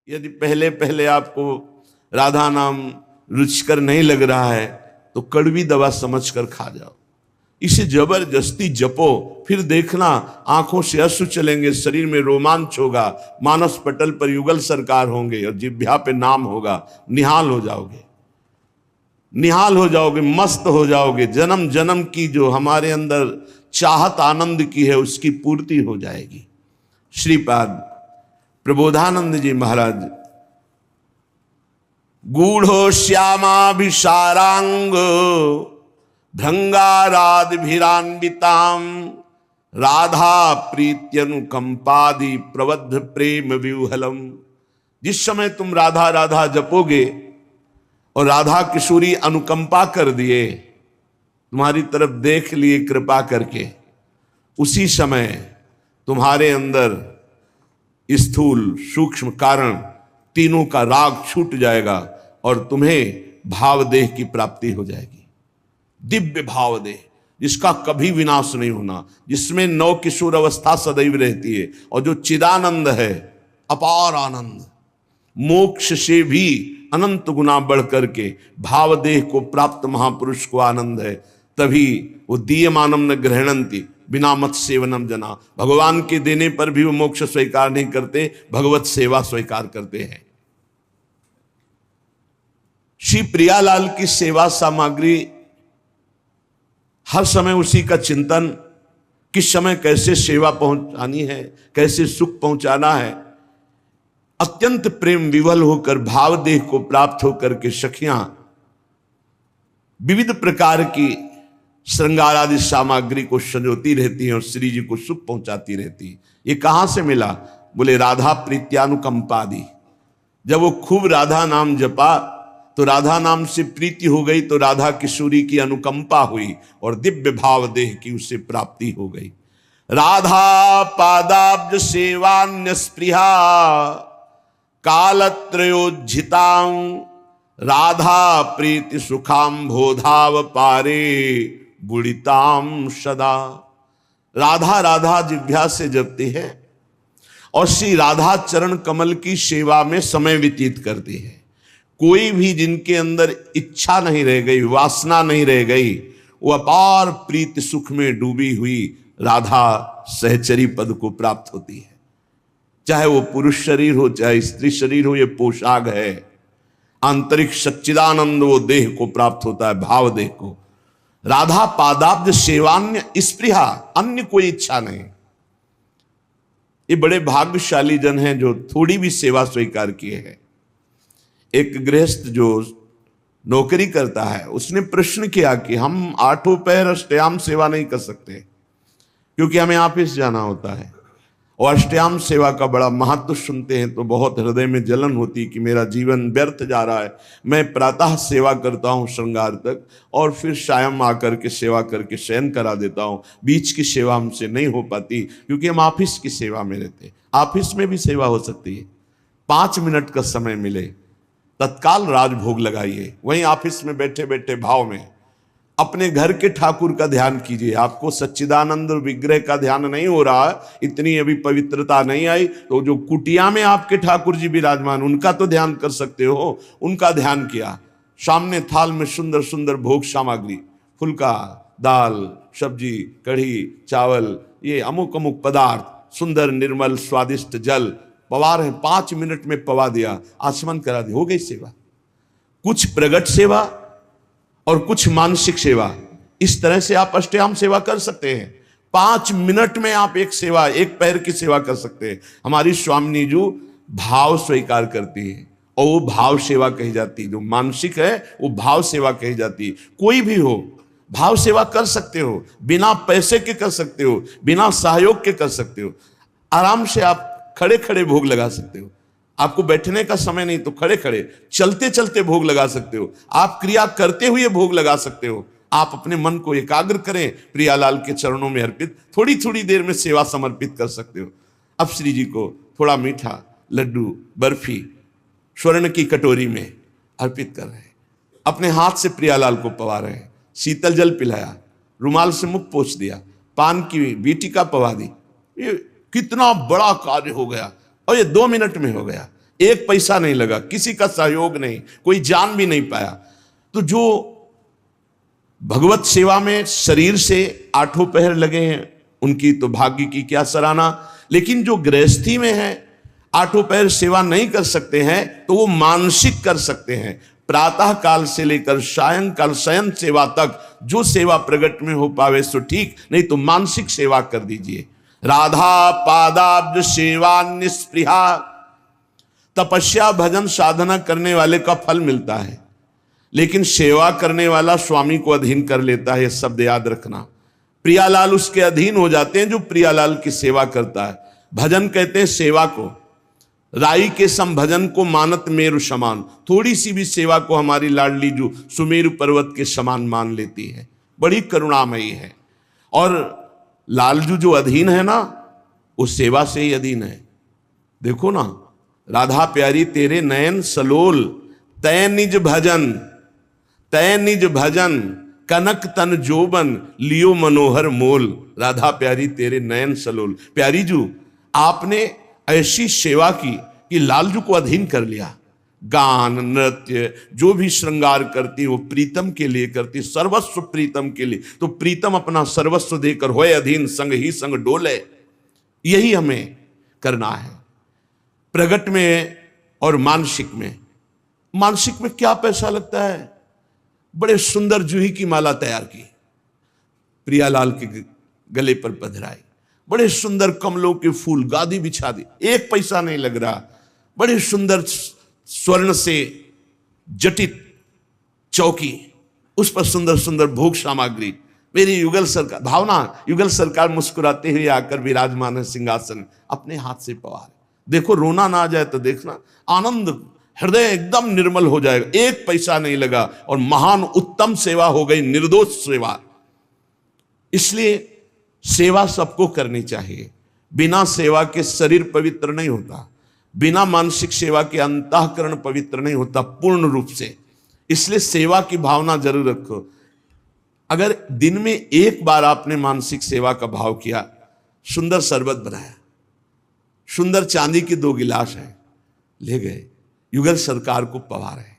यदि पहले पहले आपको राधा नाम रुचिकर नहीं लग रहा है तो कड़वी दवा समझकर खा जाओ, इसे जबरदस्ती जपो, फिर देखना आंखों से अश्रु चलेंगे, शरीर में रोमांच होगा, मानस पटल पर युगल सरकार होंगे और जिह्वा पे नाम होगा। निहाल हो जाओगे, निहाल हो जाओगे, मस्त हो जाओगे। जन्म जन्म की जो हमारे अंदर चाहत आनंद की है उसकी पूर्ति हो जाएगी। श्रीपाद प्रबोधानंद जी महाराज गूढ़ो श्यामाभिसारांग भृंगारादिभिरान्वितां राधा प्रीत्यनुकंपादि प्रबद्ध प्रेम व्यूहलम। जिस समय तुम राधा राधा जपोगे और राधा किशोरी अनुकंपा कर दिए, तुम्हारी तरफ देख लिए कृपा करके, उसी समय तुम्हारे अंदर स्थूल सूक्ष्म कारण तीनों का राग छूट जाएगा और तुम्हें भावदेह की प्राप्ति हो जाएगी। दिव्य भावदेह जिसका कभी विनाश नहीं होना, जिसमें नव किशोर अवस्था सदैव रहती है और जो चिदानंद है, अपार आनंद, मोक्ष से भी अनंत गुना बढ़ करके भावदेह को प्राप्त महापुरुष को आनंद है। तभी वो दीयमानम न ग्रहणंती बिना मत सेवनम जना, भगवान के देने पर भी वो मोक्ष स्वीकार नहीं करते, भगवत सेवा स्वीकार करते हैं। श्री प्रियालाल की सेवा सामग्री हर समय उसी का चिंतन, किस समय कैसे सेवा पहुंचानी है, कैसे सुख पहुंचाना है। अत्यंत प्रेम विवल होकर भावदेह को प्राप्त होकर के सखियां विविध प्रकार की श्रृंगार आदि सामग्री को संजोती रहती हैं और श्री जी को सुख पहुंचाती रहती है। ये कहां से मिला? बोले राधा प्रीत्यानुकंपादि। जब वो खूब राधा नाम जपा तो राधा नाम से प्रीति हो गई, तो राधा किशोरी की अनुकंपा हुई और दिव्य भाव देह की उससे प्राप्ति हो गई। राधा पादाब्ज सेवान्य स्पृहा कालत्रयोज्झितां राधा प्रीति सुखाम बोधाव पारे बुड़िताम सदा। राधा राधा जिह्वा से जपती है और श्री राधा चरण कमल की सेवा में समय व्यतीत करती है। कोई भी जिनके अंदर इच्छा नहीं रह गई, वासना नहीं रह गई, वो अपार प्रीति सुख में डूबी हुई राधा सहचरी पद को प्राप्त होती है। चाहे वो पुरुष शरीर हो चाहे स्त्री शरीर हो, ये पोशाक है। आंतरिक सच्चिदानंद वो देह को प्राप्त होता है, भाव देह को। राधा पादाब्ज सेवान्य स्पृहा, अन्य कोई इच्छा नहीं। ये बड़े भाग्यशाली जन हैं जो थोड़ी भी सेवा स्वीकार किए हैं। एक गृहस्थ जो नौकरी करता है, उसने प्रश्न किया कि हम आठों पहर अष्टयाम सेवा नहीं कर सकते क्योंकि हमें ऑफिस जाना होता है, और अष्टयाम सेवा का बड़ा महत्व सुनते हैं तो बहुत हृदय में जलन होती कि मेरा जीवन व्यर्थ जा रहा है। मैं प्रातः सेवा करता हूँ श्रृंगार तक और फिर शायम आकर के सेवा करके शयन करा देता हूँ, बीच की सेवा हमसे नहीं हो पाती क्योंकि हम ऑफिस की सेवा में रहते। ऑफिस में भी सेवा हो सकती है, 5 मिनट का समय मिले तत्काल राजभोग लगाइए। वहीं ऑफिस में बैठे बैठे भाव में अपने घर के ठाकुर का ध्यान कीजिए। आपको सच्चिदानंद विग्रह का ध्यान नहीं हो रहा, इतनी अभी पवित्रता नहीं आई, तो जो कुटिया में आपके ठाकुर जी विराजमान उनका तो ध्यान कर सकते हो। उनका ध्यान किया, सामने थाल में सुंदर सुंदर भोग सामग्री, फुल्का, दाल, सब्जी, कढ़ी, चावल, ये अमुक अमुक पदार्थ, सुंदर निर्मल स्वादिष्ट जल, पवार है, 5 मिनट में पवा दिया, आचमन करा दिया, हो गई सेवा। कुछ प्रगट सेवा और कुछ मानसिक सेवा, इस तरह से आप अष्टयाम सेवा कर सकते हैं। 5 मिनट में आप एक सेवा, एक पैर की सेवा कर सकते हैं। हमारी स्वामिनी जी भाव स्वीकार करती है और वो भाव सेवा कही जाती है। जो मानसिक है वो भाव सेवा कही जाती है। कोई भी हो भाव सेवा कर सकते हो, बिना पैसे के कर सकते हो, बिना सहयोग के कर सकते हो। आराम से आप खड़े खड़े भोग लगा सकते हो। आपको बैठने का समय नहीं तो खड़े खड़े, चलते चलते भोग लगा सकते हो। आप क्रिया करते हुए भोग लगा सकते हो। आप अपने मन को एकाग्र करें, प्रियालाल के चरणों में अर्पित थोड़ी थोड़ी देर में सेवा समर्पित कर सकते हो। अब श्री जी को थोड़ा मीठा, लड्डू, बर्फी स्वर्ण की कटोरी में अर्पित कर रहे हैं। अपने हाथ से प्रियालाल को पवा रहे हैं। शीतल जल पिलाया, रुमाल से मुख पोंछ दिया, पान की बीटिका पवा दी। ये कितना बड़ा कार्य हो गया और ये 2 मिनट में हो गया। एक पैसा नहीं लगा, किसी का सहयोग नहीं, कोई जान भी नहीं पाया। तो जो भगवत सेवा में शरीर से आठों पहर लगे हैं उनकी तो भाग्य की क्या सराहना, लेकिन जो गृहस्थी में है आठों पहर सेवा नहीं कर सकते हैं तो वो मानसिक कर सकते हैं। प्रातः काल से लेकर सायंकाल शयन सेवा तक जो सेवा प्रगट में हो पावे सो ठीक, नहीं तो मानसिक सेवा कर दीजिए। राधा पादाब्ज सेवा निस्पृहा, तपस्या भजन साधना करने वाले का फल मिलता है, लेकिन सेवा करने वाला स्वामी को अधीन कर लेता है। यह शब्द याद रखना। प्रियालाल उसके अधीन हो जाते हैं जो प्रियालाल की सेवा करता है। भजन कहते हैं सेवा को, राई के सम भजन को मानत मेरु समान। थोड़ी सी भी सेवा को हमारी लाडली जो सुमेरु पर्वत के समान मान लेती है, बड़ी करुणामयी है। और लालजू जो अधीन है ना, उस सेवा से ही अधीन है। देखो ना, राधा प्यारी तेरे नयन सलोल, तय निज भजन, तय निज भजन, कनक तन जोबन, लियो मनोहर मोल। राधा प्यारी तेरे नयन सलोल। प्यारी जू आपने ऐसी सेवा की कि लालजू को अधीन कर लिया। गान नृत्य जो भी श्रृंगार करती वो प्रीतम के लिए करती, सर्वस्व प्रीतम के लिए। तो प्रीतम अपना सर्वस्व देकर होए अधीन, संग ही संग डोले। यही हमें करना है प्रगट में और मानसिक में। मानसिक में क्या पैसा लगता है? बड़े सुंदर जूही की माला तैयार की, प्रियालाल के गले पर पधराई, बड़े सुंदर कमलों के फूल, गादी बिछा दी, एक पैसा नहीं लग रहा। बड़े सुंदर स्वर्ण से जटित चौकी, उस पर सुंदर सुंदर भोग सामग्री। मेरी युगल सरकार, भावना युगल सरकार मुस्कुराते हुए आकर विराजमान है सिंहासन, अपने हाथ से पवार। देखो रोना ना आ जाए तो देखना, आनंद हृदय एकदम निर्मल हो जाएगा। एक पैसा नहीं लगा और महान उत्तम सेवा हो गई, निर्दोष सेवा। इसलिए सेवा सबको करनी चाहिए। बिना सेवा के शरीर पवित्र नहीं होता, बिना मानसिक सेवा के अंतःकरण पवित्र नहीं होता पूर्ण रूप से। इसलिए सेवा की भावना जरूर रखो। अगर दिन में एक बार आपने मानसिक सेवा का भाव किया, सुंदर शरबत बनाया, सुंदर चांदी की 2 गिलास है, ले गए, युगल सरकार को पवा रहे,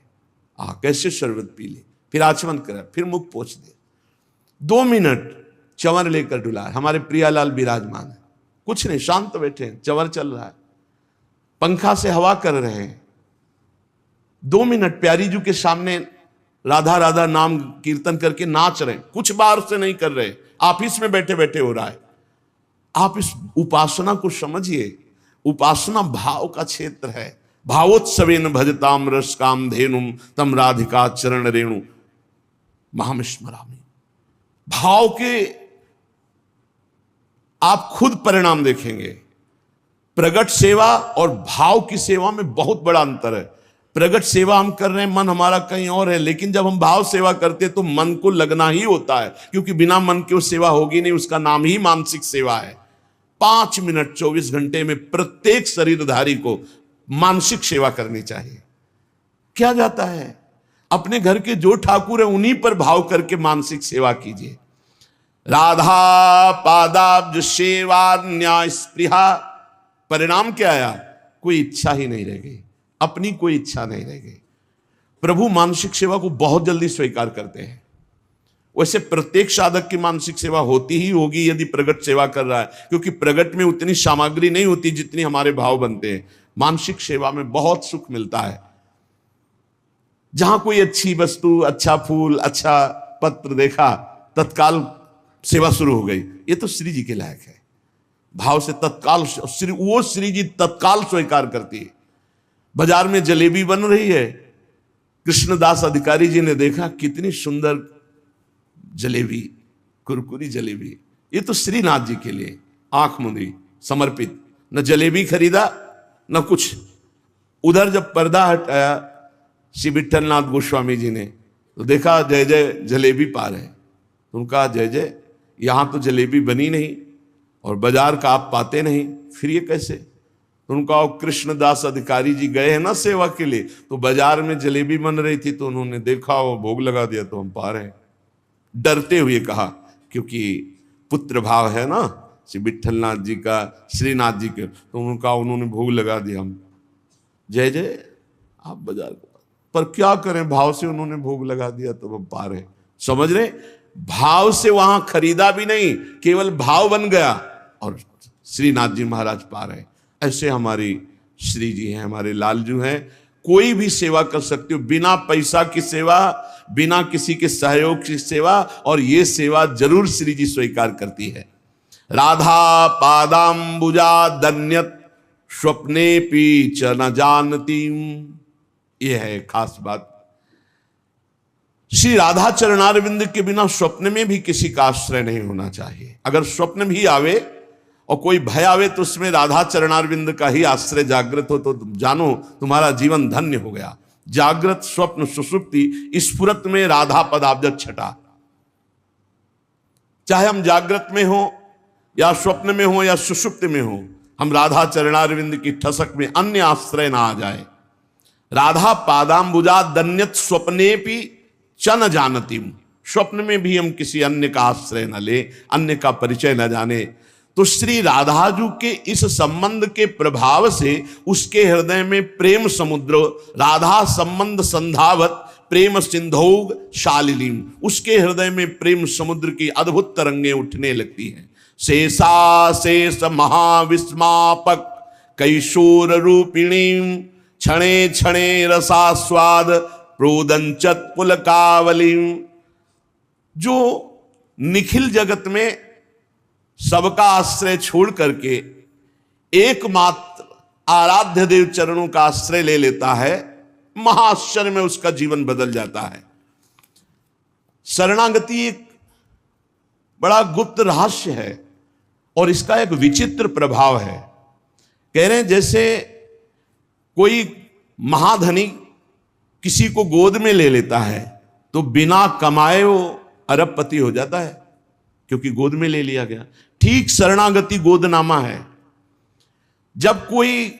कैसे शरबत पी ले, फिर आचमन करा, फिर मुख पोंछ दे, 2 मिनट चंवर लेकर डुला। हमारे प्रियालाल विराजमान है, कुछ नहीं, शांत बैठे हैं, चंवर चल रहा है, पंखा से हवा कर रहे हैं। 2 मिनट प्यारी जू के सामने राधा राधा नाम कीर्तन करके नाच रहे हैं, कुछ बार से नहीं कर रहे, ऑफिस में बैठे बैठे हो रहा है। आप इस उपासना को समझिए। उपासना भाव का क्षेत्र है। भावोत्सवेन भजताम रस काम धेनुम तम राधिका चरण रेणु महाम स्मरामि। भाव के आप खुद परिणाम देखेंगे। प्रगट सेवा और भाव की सेवा में बहुत बड़ा अंतर है। प्रगट सेवा हम कर रहे हैं, मन हमारा कहीं और है, लेकिन जब हम भाव सेवा करते हैं तो मन को लगना ही होता है, क्योंकि बिना मन के वो सेवा होगी नहीं। उसका नाम ही मानसिक सेवा है। 5 मिनट 24 घंटे में प्रत्येक शरीरधारी को मानसिक सेवा करनी चाहिए। क्या जाता है, अपने घर के जो ठाकुर है उन्हीं पर भाव करके मानसिक सेवा कीजिए। राधा पादाब्ज सेवा न्याय स्पृहा। परिणाम क्या आया? कोई इच्छा ही नहीं रह गई, अपनी कोई इच्छा नहीं रह गई। प्रभु मानसिक सेवा को बहुत जल्दी स्वीकार करते हैं। वैसे प्रत्येक साधक की मानसिक सेवा होती ही होगी यदि प्रगट सेवा कर रहा है, क्योंकि प्रगट में उतनी सामग्री नहीं होती जितनी हमारे भाव बनते हैं। मानसिक सेवा में बहुत सुख मिलता है। जहां कोई अच्छी वस्तु, अच्छा फूल, अच्छा पत्र देखा, तत्काल सेवा शुरू हो गई। ये तो श्री जी के लायक है। भाव से तत्काल वो श्री जी तत्काल स्वीकार करती है। बाजार में जलेबी बन रही है, कृष्णदास अधिकारी जी ने देखा कितनी सुंदर जलेबी, कुरकुरी जलेबी, ये तो श्रीनाथ जी के लिए आंख मुंदी समर्पित। न जलेबी खरीदा न कुछ। उधर जब पर्दा हटाया श्री विठलनाथ गोस्वामी जी ने, तो देखा जय जय जलेबी पा रहे। तो उनका जय जय, यहां तो जलेबी बनी नहीं और बाजार का आप पाते नहीं, फिर ये कैसे? तो उनका कृष्णदास अधिकारी जी गए हैं ना सेवा के लिए, तो बाजार में जलेबी बन रही थी, तो उन्होंने देखा वो भोग लगा दिया, तो हम पा रहे हैं। डरते हुए कहा, क्योंकि पुत्र भाव है ना श्री विठलनाथ जी का, श्रीनाथ जी के, तो उनका उन्होंने भोग लगा दिया। हम जय जय आप बाजार पर क्या करें, भाव से उन्होंने भोग लगा दिया तो वो पा रहे, समझ रहे, भाव से वहां खरीदा भी नहीं, केवल भाव बन गया और श्रीनाथ जी महाराज पा रहे। ऐसे हमारी श्री जी हैं, हमारे लालजू हैं, कोई भी सेवा कर सकते हो, बिना पैसा की सेवा, बिना किसी के सहयोग की सेवा, और ये सेवा जरूर श्री जी स्वीकार करती है। राधा पादाम्बुजा दन्यत स्वप्ने पी च न जानती, यह है खास बात। श्री राधा चरणारविंद के बिना स्वप्न में भी किसी का आश्रय नहीं होना चाहिए। अगर स्वप्न भी आवे और कोई भय आवे तो उसमें राधा चरणारविंद का ही आश्रय जागृत हो तो जानो तुम्हारा जीवन धन्य हो गया। जागृत स्वप्न सुषुप्ति स्फुरत में राधा पदाब्ज छटा, चाहे हम जागृत में हो या स्वप्न में हो या सुषुप्त में हो, हम राधा चरणारविंद की ठसक में अन्य आश्रय ना आ जाए। राधा पादाम्बुजा दन्यत स्वप्नेपि च न जानती, स्वप्न में भी हम किसी अन्य का आश्रय न ले, अन्य का परिचय न जाने। तो श्री राधाजू के इस संबंध के प्रभाव से उसके हृदय में प्रेम समुद्र, राधा संबंध संधावत प्रेम सिंधौग शालिनीम, उसके हृदय में प्रेम समुद्र की अद्भुत तरंगें उठने लगती हैं। शेषा शेष महाविस्मापक कैशोर रूपिणीम क्षणे क्षणे रसास्वाद प्रोदंचत पुलकावलीम, जो निखिल जगत में सबका आश्रय छोड़ करके एकमात्र आराध्य देव चरणों का आश्रय ले लेता है, महाआश्चर्य में उसका जीवन बदल जाता है। शरणागति एक बड़ा गुप्त रहस्य है और इसका एक विचित्र प्रभाव है। कह रहे हैं जैसे कोई महाधनी किसी को गोद में ले लेता है तो बिना कमाए वो अरबपति हो जाता है, क्योंकि गोद में ले लिया गया। ठीक शरणागति गोदनामा है। जब कोई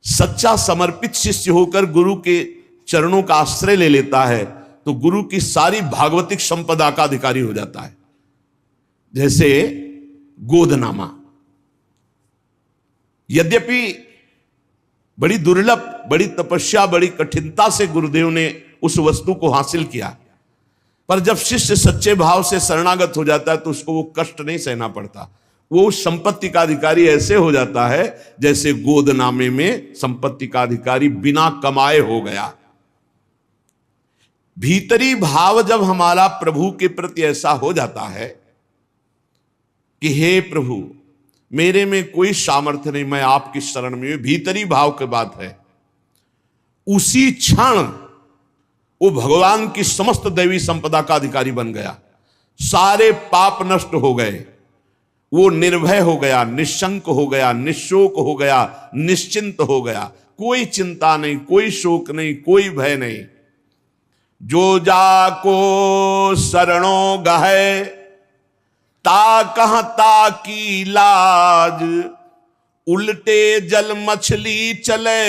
सच्चा समर्पित शिष्य होकर गुरु के चरणों का आश्रय ले लेता है तो गुरु की सारी भागवतिक संपदा का अधिकारी हो जाता है, जैसे गोदनामा। यद्यपि बड़ी दुर्लभ, बड़ी तपस्या, बड़ी कठिनता से गुरुदेव ने उस वस्तु को हासिल किया, पर जब शिष्य सच्चे भाव से शरणागत हो जाता है तो उसको वो कष्ट नहीं सहना पड़ता। वो उस संपत्ति का अधिकारी ऐसे हो जाता है जैसे गोदनामे में संपत्ति का अधिकारी बिना कमाए हो गया। भीतरी भाव जब हमारा प्रभु के प्रति ऐसा हो जाता है कि हे प्रभु मेरे में कोई सामर्थ्य नहीं, मैं आपकी शरण में हूं, भीतरी भाव की बात है, उसी क्षण वो भगवान की समस्त दैवी संपदा का अधिकारी बन गया। सारे पाप नष्ट हो गए, वो निर्भय हो गया, निशंक हो गया, निशोक हो गया, निश्चिंत हो गया। कोई चिंता नहीं, कोई शोक नहीं, कोई भय नहीं। जो जाको शरणों गहे ता कहता की लाज, उल्टे जल मछली चले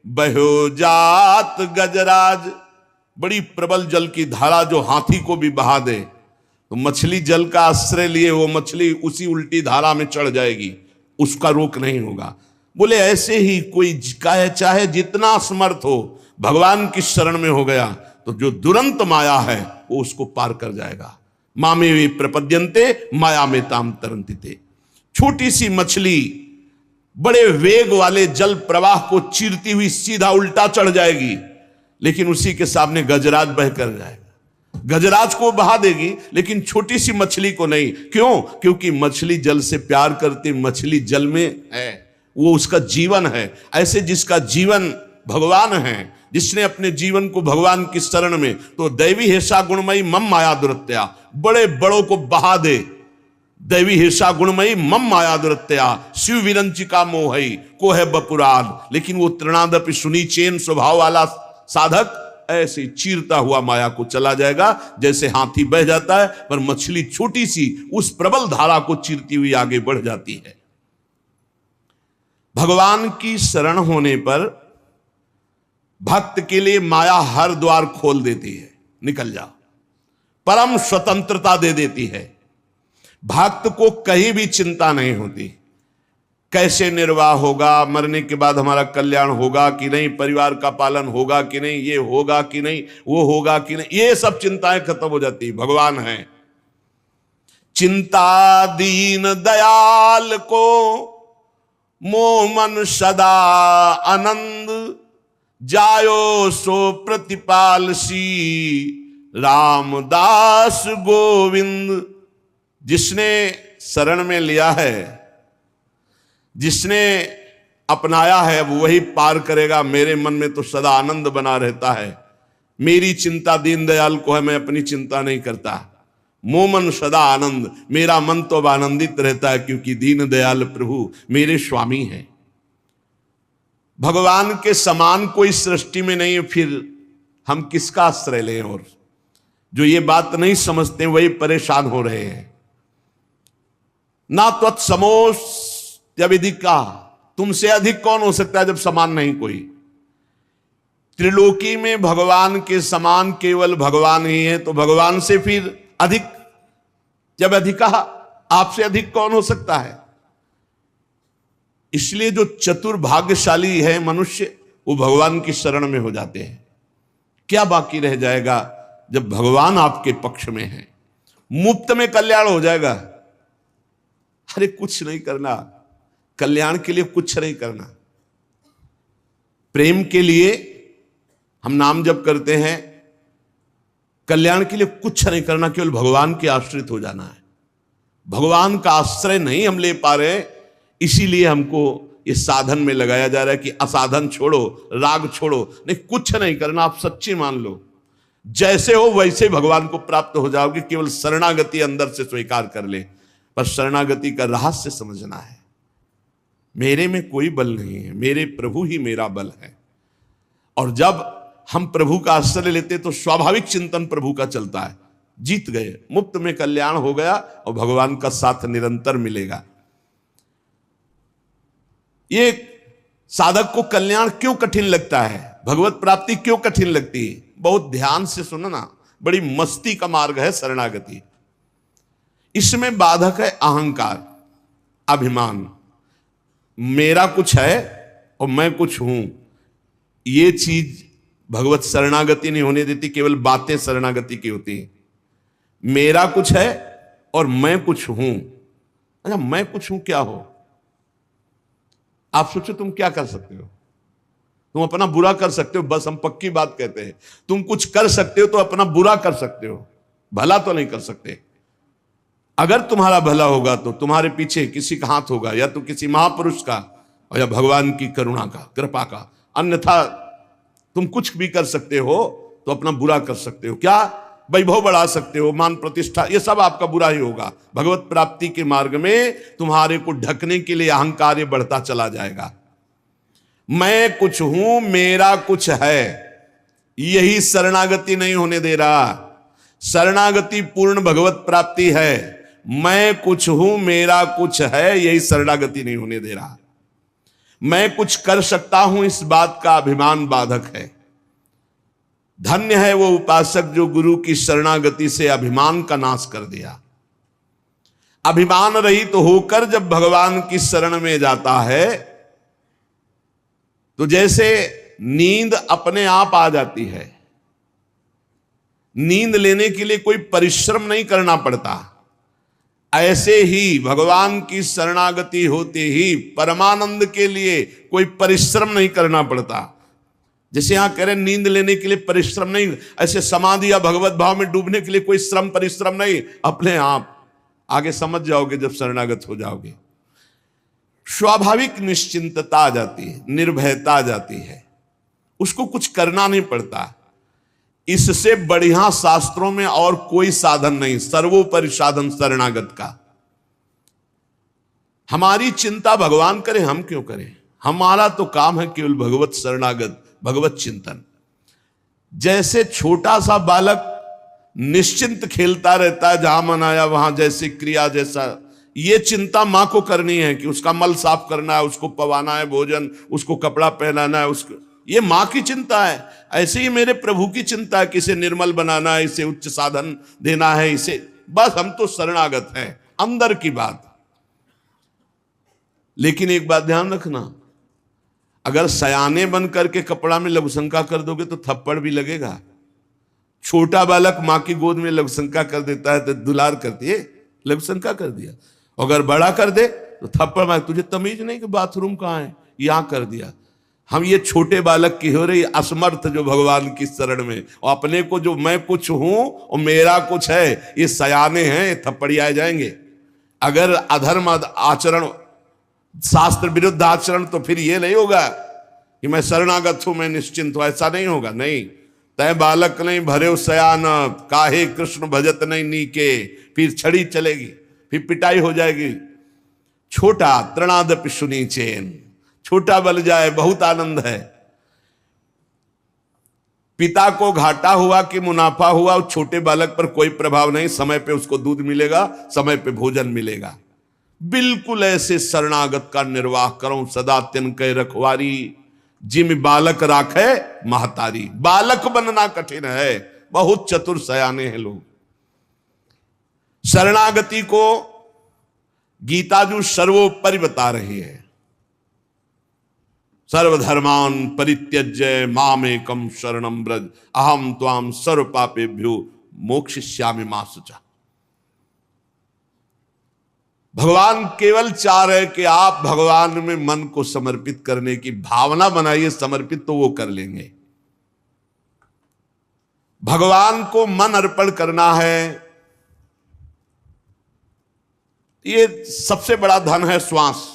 बहो जात गजराज। बड़ी प्रबल जल की धारा जो हाथी को भी बहा दे तो मछली जल का आश्रय लिए वो मछली उसी उल्टी धारा में चढ़ जाएगी, उसका रोक नहीं होगा। बोले ऐसे ही कोई चाहे जितना समर्थ हो, भगवान की शरण में हो गया तो जो दुरंत माया है वो उसको पार कर जाएगा। मामे वे प्रपद्यन्ते माया में ताम तरंतिते। छोटी सी मछली बड़े वेग वाले जल प्रवाह को चीरती हुई सीधा उल्टा चढ़ जाएगी, लेकिन उसी के सामने गजराज बह कर जाएगा। गजराज को बहा देगी लेकिन छोटी सी मछली को नहीं। क्यों? क्योंकि मछली जल से प्यार करती, मछली जल में है, वो उसका जीवन है। ऐसे जिसका जीवन भगवान है, जिसने अपने जीवन को भगवान की शरण में, तो दैवी हेषा गुणमयी मम माया दुरत्या, बड़े बड़ों को बहा दे। दैवी हिर्षा गुणमयी मम माया दुरत्या शिव विरंचिका मोहई को है बपुरान। लेकिन वो तृणादपि सुनी चेन स्वभाव वाला साधक ऐसे चीरता हुआ माया को चला जाएगा, जैसे हाथी बह जाता है पर मछली छोटी सी उस प्रबल धारा को चीरती हुई आगे बढ़ जाती है। भगवान की शरण होने पर भक्त के लिए माया हर द्वार खोल देती है, निकल जाओ, परम स्वतंत्रता दे देती है। भक्त को कहीं भी चिंता नहीं होती। कैसे निर्वाह होगा, मरने के बाद हमारा कल्याण होगा कि नहीं, परिवार का पालन होगा कि नहीं, ये होगा कि नहीं, वो होगा कि नहीं, ये सब चिंताएं खत्म हो जाती। भगवान है चिंता दीन दयाल को, मोह मन सदा आनंद, जायो सो प्रतिपाल सी, रामदास गोविंद। जिसने शरण में लिया है, जिसने अपनाया है, वो वही पार करेगा। मेरे मन में तो सदा आनंद बना रहता है। मेरी चिंता दीनदयाल को है, मैं अपनी चिंता नहीं करता। मोह मन सदा आनंद, मेरा मन तो अब आनंदित रहता है क्योंकि दीनदयाल प्रभु मेरे स्वामी हैं। भगवान के समान कोई सृष्टि में नहीं है, फिर हम किसका आश्रय लें? और जो ये बात नहीं समझते वही परेशान हो रहे हैं। ना त्वत्समोस यविदिका, तुमसे अधिक कौन हो सकता है जब समान नहीं कोई। त्रिलोकी में भगवान के समान केवल भगवान ही है, तो भगवान से फिर अधिक जब अधिका, आपसे अधिक कौन हो सकता है। इसलिए जो चतुर भाग्यशाली है मनुष्य, वो भगवान की शरण में हो जाते हैं। क्या बाकी रह जाएगा जब भगवान आपके पक्ष में है? मुफ्त में कल्याण हो जाएगा। अरे कुछ नहीं करना, कल्याण के लिए कुछ नहीं करना। प्रेम के लिए हम नाम जप करते हैं, कल्याण के लिए कुछ नहीं करना, केवल भगवान के आश्रित हो जाना है। भगवान का आश्रय नहीं हम ले पा रहे, इसीलिए हमको इस साधन में लगाया जा रहा है कि असाधन छोड़ो, राग छोड़ो। नहीं, कुछ नहीं करना, आप सच्ची मान लो, जैसे हो वैसे भगवान को प्राप्त हो जाओगे। केवल शरणागति अंदर से स्वीकार कर ले। पर शरणागति का रहस्य समझना है। मेरे में कोई बल नहीं है, मेरे प्रभु ही मेरा बल है। और जब हम प्रभु का आश्रय लेते तो स्वाभाविक चिंतन प्रभु का चलता है। जीत गए, मुफ्त में कल्याण हो गया और भगवान का साथ निरंतर मिलेगा। ये साधक को कल्याण क्यों कठिन लगता है, भगवत प्राप्ति क्यों कठिन लगती है? बहुत ध्यान से सुनना, बड़ी मस्ती का मार्ग है शरणागति। इसमें बाधक है अहंकार, अभिमान। मेरा कुछ है और मैं कुछ हूं, ये चीज भगवत शरणागति नहीं होने देती। केवल बातें शरणागति की होती हैं। मेरा कुछ है और मैं कुछ हूं। अच्छा, मैं कुछ हूं क्या हो? आप सोचो तुम क्या कर सकते हो? तुम अपना बुरा कर सकते हो, बस हम पक्की बात कहते हैं। तुम कुछ कर सकते हो तो अपना बुरा कर सकते हो, भला तो नहीं कर सकते। अगर तुम्हारा भला होगा तो तुम्हारे पीछे किसी का हाथ होगा, या तो किसी महापुरुष का और या भगवान की करुणा का, कृपा का। अन्यथा तुम कुछ भी कर सकते हो तो अपना बुरा कर सकते हो। क्या? वैभव बढ़ा सकते हो, मान प्रतिष्ठा, ये सब आपका बुरा ही होगा। भगवत प्राप्ति के मार्ग में तुम्हारे को ढकने के लिए अहंकार बढ़ता चला जाएगा। मैं कुछ हूं, मेरा कुछ है, यही शरणागति नहीं होने दे रहा। शरणागति पूर्ण भगवत प्राप्ति है। मैं कुछ हूं, मेरा कुछ है, यही शरणागति नहीं होने दे रहा। मैं कुछ कर सकता हूं, इस बात का अभिमान बाधक है। धन्य है वो उपासक जो गुरु की शरणागति से अभिमान का नाश कर दिया। अभिमान रहित तो होकर जब भगवान की शरण में जाता है तो जैसे नींद अपने आप आ जाती है। नींद लेने के लिए कोई परिश्रम नहीं करना पड़ता। ऐसे ही भगवान की शरणागति होते ही परमानंद के लिए कोई परिश्रम नहीं करना पड़ता। जैसे यहां कह रहे नींद लेने के लिए परिश्रम नहीं, ऐसे समाधि या भगवत भाव में डूबने के लिए कोई श्रम परिश्रम नहीं, अपने आप आगे समझ जाओगे जब शरणागत हो जाओगे। स्वाभाविक निश्चिंतता आ जाती है, निर्भयता आ जाती है, उसको कुछ करना नहीं पड़ता। इससे बढ़िया शास्त्रों में और कोई साधन नहीं, सर्वोपरि साधन शरणागत का। हमारी चिंता भगवान करे, हम क्यों करें? हमारा तो काम है केवल भगवत शरणागत, भगवत चिंतन। जैसे छोटा सा बालक निश्चिंत खेलता रहता है, जहां मन आया वहां जैसी क्रिया, जैसा ये चिंता मां को करनी है कि उसका मल साफ करना है, उसको पवाना है भोजन, उसको कपड़ा पहनाना है, उसको, ये मां की चिंता है। ऐसे ही मेरे प्रभु की चिंता है कि इसे निर्मल बनाना है, इसे उच्च साधन देना है, इसे, बस हम तो शरणागत हैं। अंदर की बात, लेकिन एक बात ध्यान रखना, अगर सयाने बन करके कपड़ा में लघुशंका कर दोगे तो थप्पड़ भी लगेगा। छोटा बालक मां की गोद में लघुशंका कर देता है तो दुलार करती है, लघुशंका कर दिया। अगर बड़ा कर दे तो थप्पड़ मार, तुझे तमीज नहीं कि बाथरूम कहाँ है, यहां कर दिया। हम ये छोटे बालक की हो रही असमर्थ जो भगवान की शरण में, और अपने को जो मैं कुछ हूं और मेरा कुछ है, ये सयाने हैं, थप्पड़ियाए जाएंगे। अगर अधर्म आचरण, शास्त्र विरुद्ध आचरण, तो फिर ये नहीं होगा कि मैं शरणागत हूं, मैं निश्चिंत हूं, ऐसा नहीं होगा। नहीं, तय बालक नहीं भरे सयान, काहे कृष्ण भजत नहीं नीके, फिर छड़ी चलेगी, फिर पिटाई हो जाएगी। छोटा तृणादपि सुनी चेन, छोटा बल जाए बहुत आनंद है। पिता को घाटा हुआ कि मुनाफा हुआ, छोटे बालक पर कोई प्रभाव नहीं, समय पे उसको दूध मिलेगा, समय पे भोजन मिलेगा। बिल्कुल ऐसे शरणागत का निर्वाह करो सदा तिनके रखवारी, जिम बालक राखे महतारी। बालक बनना कठिन है, बहुत चतुर सयाने हैं लोग। शरणागति को गीताजू सर्वोपरि बता रही है। सर्वधर्मान परित्यज्य मामेकम शरणम ब्रज, अहम त्वाम सर्व पापेभ्यो मोक्षयिष्यामि मा शुचा। भगवान केवल चाह रहे कि आप भगवान में मन को समर्पित करने की भावना बनाइए, समर्पित तो वो कर लेंगे। भगवान को मन अर्पण करना है, ये सबसे बड़ा धन है श्वास।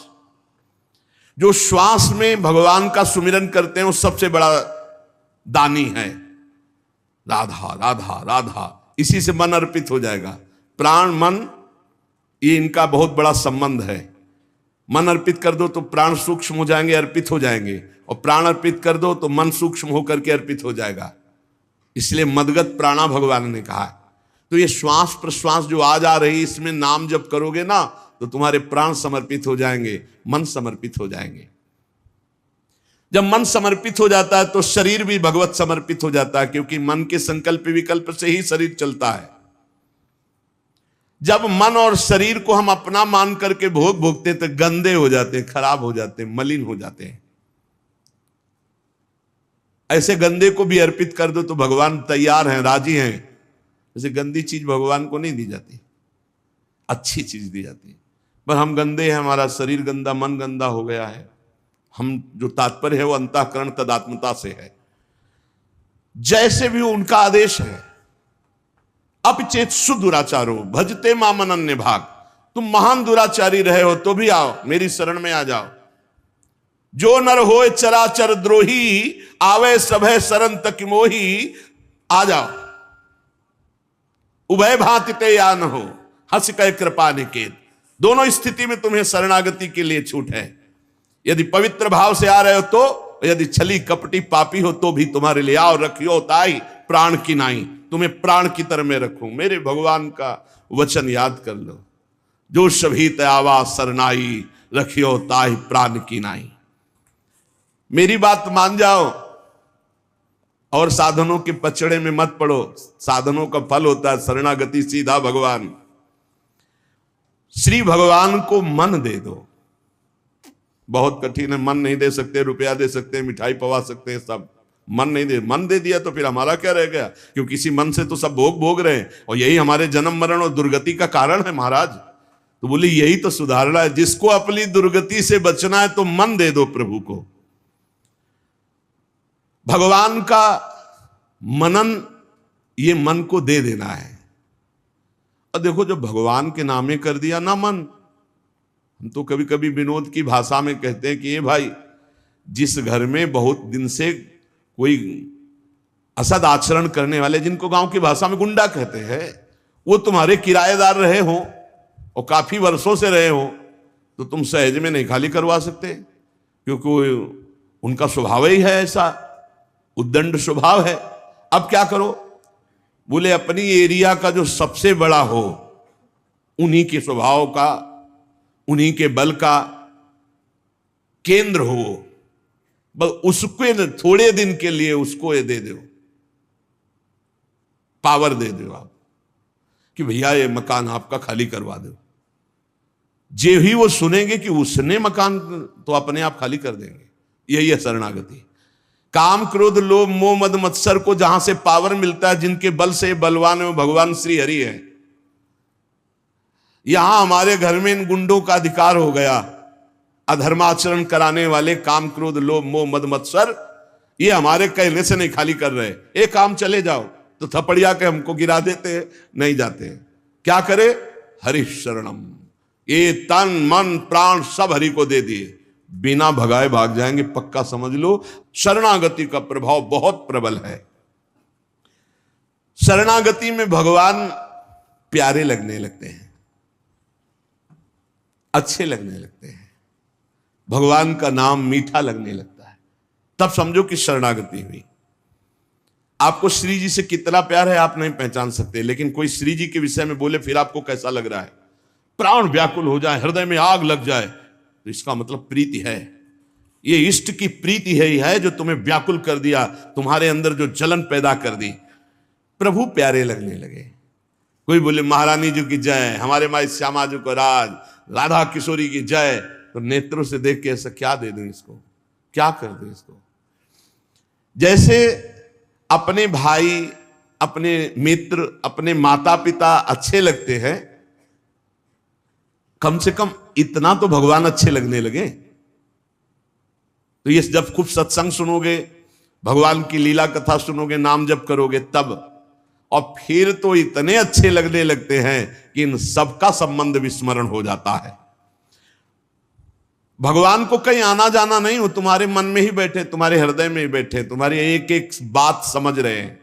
जो श्वास में भगवान का सुमिरन करते हैं वो सबसे बड़ा दानी है। राधा राधा राधा, इसी से मन अर्पित हो जाएगा। प्राण मन, ये इनका बहुत बड़ा संबंध है। मन अर्पित कर दो तो प्राण सूक्ष्म हो जाएंगे, अर्पित हो जाएंगे, और प्राण अर्पित कर दो तो मन सूक्ष्म होकर के अर्पित हो जाएगा। इसलिए मदगत प्राणा भगवान ने कहा है। तो ये श्वास प्रश्वास जो आज आ रही, इसमें नाम जप करोगे ना तो तुम्हारे प्राण समर्पित हो जाएंगे, मन समर्पित हो जाएंगे। जब मन समर्पित हो जाता है तो शरीर भी भगवत समर्पित हो जाता है, क्योंकि मन के संकल्प विकल्प से ही शरीर चलता है। जब मन और शरीर को हम अपना मान करके भोगते हैं तो गंदे हो जाते हैं, खराब हो जाते हैं, मलिन हो जाते हैं। ऐसे गंदे को भी अर्पित कर दो तो भगवान तैयार हैं, राजी हैं। जैसे गंदी चीज भगवान को नहीं दी जाती, अच्छी चीज दी जाती है। पर हम गंदे हैं, हमारा शरीर गंदा, मन गंदा हो गया है। हम जो तात्पर्य है वो अंतःकरण तदात्मता से है। जैसे भी उनका आदेश है, अपचेत सुदुराचारो भजते मामन अन्य भाग। तुम महान दुराचारी रहे हो तो भी आओ, मेरी शरण में आ जाओ। जो नर होए चराचर द्रोही, आवे सभय शरण तक मोही। आ जाओ, उभय भांति ते या न हो, हंस कह कृपा निकेत। दोनों स्थिति में तुम्हें शरणागति के लिए छूट है। यदि पवित्र भाव से आ रहे हो तो, यदि छली कपटी पापी हो तो भी तुम्हारे लिए आओ। रखियो ताई प्राण की नाई, तुम्हें प्राण की तरह में रखूं। मेरे भगवान का वचन याद कर लो, जो सभी तयावा सरनाई, रखियो ताई प्राण की नाई। मेरी बात मान जाओ और साधनों के पचड़े में मत पड़ो। साधनों का फल होता है शरणागति, सीधा भगवान। श्री भगवान को मन दे दो। बहुत कठिन है, मन नहीं दे सकते, रुपया दे सकते हैं, मिठाई पवा सकते हैं, सब मन नहीं दे। मन दे दिया तो फिर हमारा क्या रह गया? क्योंकि इसी मन से तो सब भोग रहे हैं, और यही हमारे जन्म मरण और दुर्गति का कारण है महाराज। तो बोले यही तो सुधारना है। जिसको अपनी दुर्गति से बचना है तो मन दे दो प्रभु को। भगवान का मनन, ये मन को दे देना है। और देखो, जब भगवान के नामे कर दिया ना मन, हम तो कभी कभी विनोद की भाषा में कहते हैं कि ये भाई, जिस घर में बहुत दिन से कोई असद आचरण करने वाले, जिनको गांव की भाषा में गुंडा कहते हैं, वो तुम्हारे किराएदार रहे हो और काफी वर्षों से रहे हो, तो तुम सहज में नहीं खाली करवा सकते, क्योंकि उनका स्वभाव ही है ऐसा, उद्दंड स्वभाव है। अब क्या करो? बोले अपनी एरिया का जो सबसे बड़ा हो, उन्हीं के स्वभाव का, उन्हीं के बल का केंद्र हो, बस उसको थोड़े दिन के लिए उसको ये दे दो, पावर दे दो आप कि भैया ये मकान आपका खाली करवा दो। जे ही वो सुनेंगे कि उसने मकान तो अपने आप खाली कर देंगे। यही है शरणागति। काम क्रोध लोभ मोह मद मत्सर को जहां से पावर मिलता है, जिनके बल से बलवान है, भगवान श्री हरि है। यहां हमारे घर में इन गुंडों का अधिकार हो गया, अधर्माचरण कराने वाले काम क्रोध लोभ मोह मद मत्सर, ये हमारे कहने से नहीं खाली कर रहे। एक काम चले जाओ तो थपड़िया के हमको गिरा देते हैं, नहीं जाते हैं। क्या करे? हरि शरणम, ये तन मन प्राण सब हरि को दे दिए, बिना भगाए भाग जाएंगे, पक्का समझ लो। शरणागति का प्रभाव बहुत प्रबल है। शरणागति में भगवान प्यारे लगने लगते हैं, अच्छे लगने लगते हैं, भगवान का नाम मीठा लगने लगता है, तब समझो कि शरणागति हुई। आपको श्री जी से कितना प्यार है आप नहीं पहचान सकते, लेकिन कोई श्री जी के विषय में बोले फिर आपको कैसा लग रहा है? प्राण व्याकुल हो जाए, हृदय में आग लग जाए, तो इसका मतलब प्रीति है। ये इष्ट की प्रीति है जो तुम्हें व्याकुल कर दिया, तुम्हारे अंदर जो जलन पैदा कर दी। प्रभु प्यारे लगने लगे। कोई बोले महारानी जी की जय, हमारे माई श्यामा जी को राज, राधा किशोरी की जय, तो नेत्रों से देख के ऐसा क्या दे दूं इसको, क्या कर दूं इसको। जैसे अपने भाई, अपने मित्र, अपने माता पिता अच्छे लगते हैं, कम से कम इतना तो भगवान अच्छे लगने लगे। तो ये जब खूब सत्संग सुनोगे, भगवान की लीला कथा सुनोगे, नाम जप करोगे तब, और फिर तो इतने अच्छे लगने लगते हैं कि इन सबका संबंध विस्मरण हो जाता है। भगवान को कहीं आना जाना नहीं, वो तुम्हारे मन में ही बैठे, तुम्हारे हृदय में ही बैठे, तुम्हारी एक एक बात समझ रहे हैं।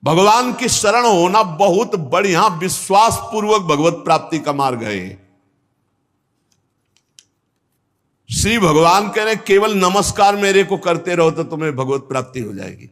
भगवान की शरण होना बहुत बढ़िया विश्वास पूर्वक भगवत प्राप्ति का मार्ग है। श्री भगवान कह रहे केवल नमस्कार मेरे को करते रहो तो तुम्हें भगवत प्राप्ति हो जाएगी।